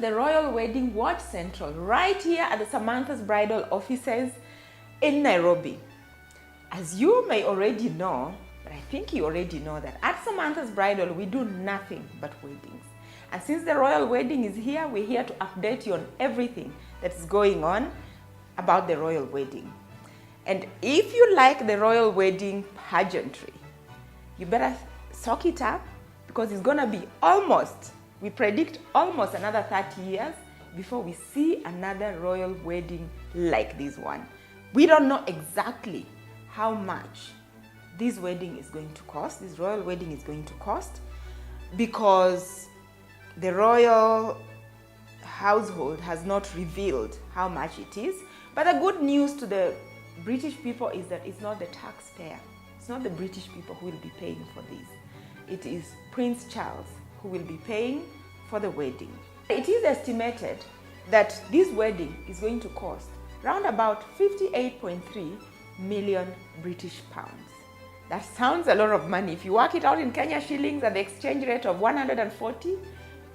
the Royal Wedding Watch Central right here at the Samantha's Bridal offices in Nairobi. As you may already know, but I think you already know that at Samantha's Bridal we do nothing but weddings. And since the Royal Wedding is here, we're here to update you on everything that's going on about the Royal Wedding. And if you like the Royal Wedding pageantry, you better soak it up, because it's gonna be we predict almost another 30 years before we see another royal wedding like this one. We don't know exactly how much this wedding is going to cost, this royal wedding is going to cost, because the royal household has not revealed how much it is. But the good news to the British people is that it's not the taxpayer, it's not the British people who will be paying for this. It is Prince Charles who will be paying for the wedding. It is estimated that this wedding is going to cost around about 58.3 million British pounds. That sounds a lot of money. If you work it out in Kenya shillings at the exchange rate of 140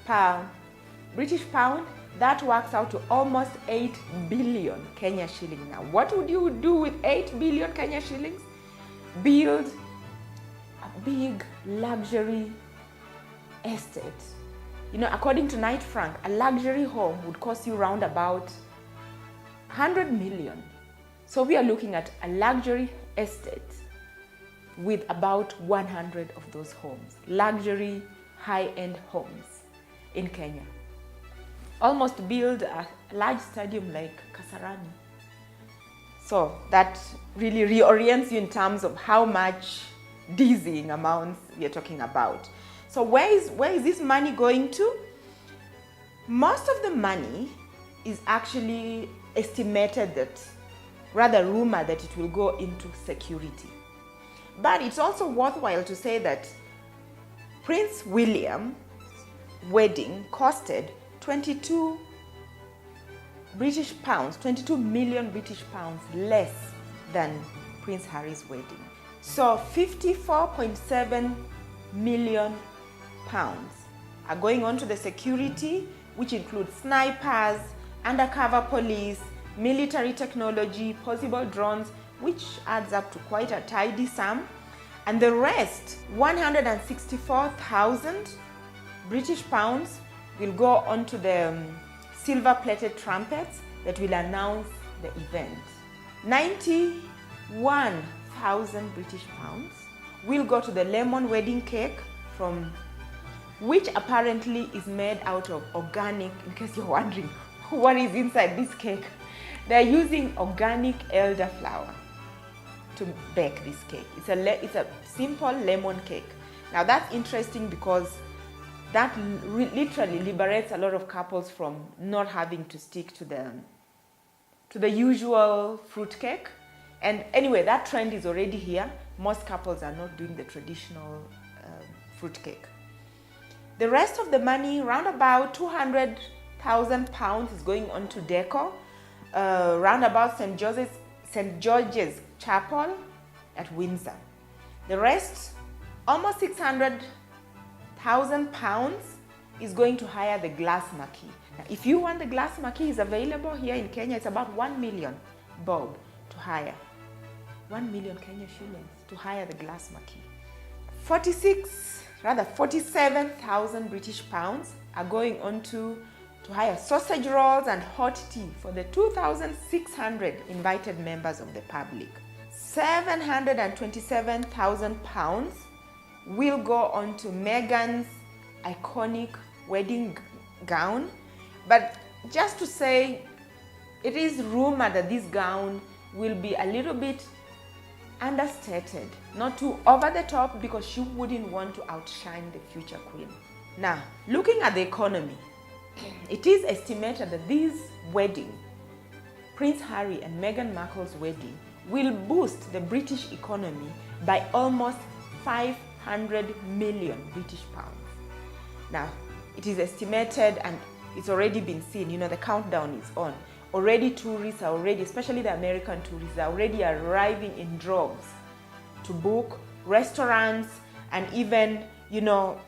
per British pound, that works out to almost 8 billion Kenya shillings. Now, what would you do with 8 billion Kenya shillings? Build a big luxury estate. You know, according to Knight Frank, a luxury home would cost you round about 100 million. So we are looking at a luxury estate with about 100 of those homes, luxury high-end homes in Kenya. Almost build a large stadium like Kasarani. So that really reorients you in terms of how much dizzying amounts we are talking about. So where is this money going to? Most of the money is actually estimated that, rather rumored that it will go into security. But it's also worthwhile to say that Prince William's wedding costed 22 million British pounds less than Prince Harry's wedding. So 54.7 million pounds are going on to the security, which includes snipers, undercover police, military technology, possible drones, which adds up to quite a tidy sum. And the rest, 164,000 British pounds, will go onto the silver-plated trumpets that will announce the event. 91,000 British pounds will go to the lemon wedding cake, which apparently is made out of organic, in case you're wondering what is inside this cake. They're using organic elderflower to bake this cake. It's a simple lemon cake. Now that's interesting because that literally liberates a lot of couples from not having to stick to the usual fruit cake. And anyway, that trend is already here. Most couples are not doing the traditional fruit cake. The rest of the money, around about 200,000 pounds, is going on to decor, round about St. George's Chapel at Windsor. The rest, almost 600,000 pounds, is going to hire the glass marquee. Now, if you want the glass marquee, is available here in Kenya. It's about 1 million bob to hire. 1 million Kenya shillings to hire the glass marquee. 47,000 British pounds are going on to hire sausage rolls and hot tea for the 2,600 invited members of the public. 727,000 pounds will go on to Meghan's iconic wedding gown. But just to say, it is rumored that this gown will be a little bit understated, not too over the top, because she wouldn't want to outshine the future queen. Now, looking at the economy, it is estimated that this wedding, Prince Harry and Meghan Markle's wedding, will boost the British economy by almost 500 million British pounds. Now, it is estimated, and it's already been seen, you know, the countdown is on. Already tourists are especially the American tourists, are already arriving in droves to book restaurants and even, you know,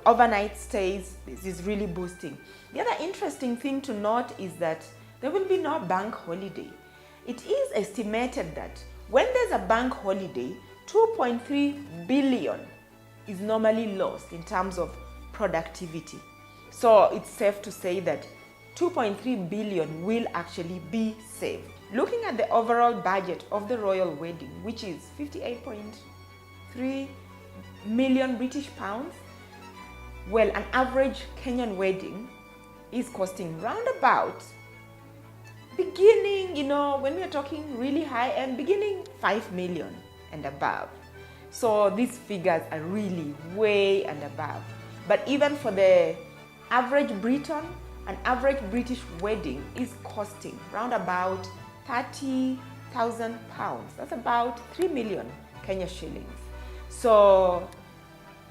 overnight stays. This is really boosting. The other interesting thing to note is that there will be no bank holiday. It is estimated that when there's a bank holiday, 2.3 billion is normally lost in terms of productivity. So it's safe to say that 2.3 billion will actually be saved. Looking at the overall budget of the royal wedding, which is 58.3 million British pounds, well, an average Kenyan wedding is costing round about, beginning, when we're talking really high end, beginning 5 million and above. So these figures are really way and above. But even for the average Briton, an average British wedding is costing round about 30,000 pounds. That's about 3 million Kenya shillings. So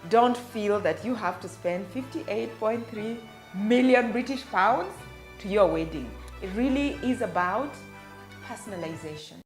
don't feel that you have to spend 58.3 million British pounds to your wedding. It really is about personalization.